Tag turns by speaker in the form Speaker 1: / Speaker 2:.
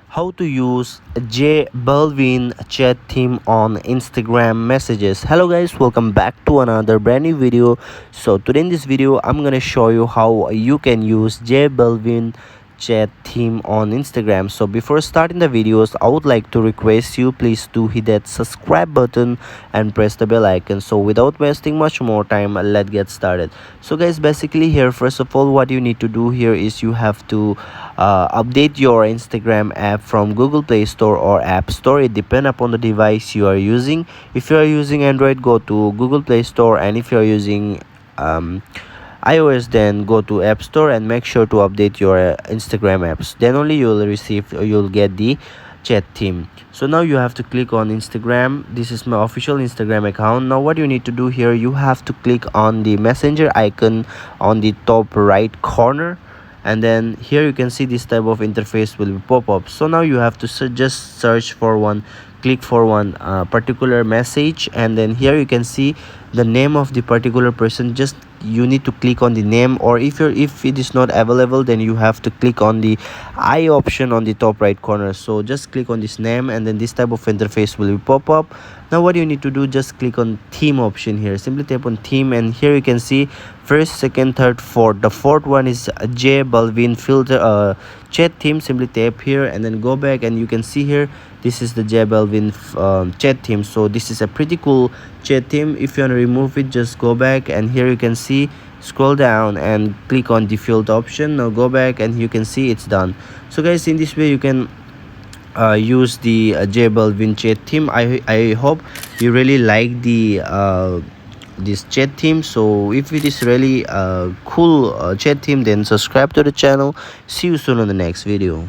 Speaker 1: how to use J Balvin chat theme on Instagram messages. Hello guys, welcome back to another brand new video. So today in this video I'm gonna show you how you can use J Balvin chat theme on Instagram. So before starting the videos, I would like to request you please to hit that subscribe button and press the bell icon. So without wasting much more time, let's get started. So guys, basically here, first of all, what you need to do here is you have to update your Instagram app from Google Play Store or App Store. It depends upon the device you are using. If you are using Android, go to Google Play Store, and if you are using iOS, then go to App Store and make sure to update your Instagram apps. Then only you'll get the chat theme. So now you have to click on Instagram. This is my official Instagram account. Now what you need to do here, you have to click on the messenger icon on the top right corner, and then here you can see this type of interface will pop up. So now you have to just search for one, click for one particular message, and then here you can see the name of the particular person. Just you need to click on the name, or if it is not available, then you have to click on the I option on the top right corner. So just click on this name, and then this type of interface will pop up. Now what you need to do, just click on theme option here. Simply tap on theme, and here you can see first, second, third, fourth. The fourth one is J Balvin filter chat theme. Simply tap here and then go back, and you can see here this is the J Balvin chat theme. So this is a pretty cool chat theme. If you want to remove it, just go back, and here you can see, scroll down and click on default option. Now go back, and you can see it's done. So guys, in this way you can use the J Balvin chat theme. I hope you really like the this chat theme. So if it is really cool chat theme, then subscribe to the channel. See you soon on the next video.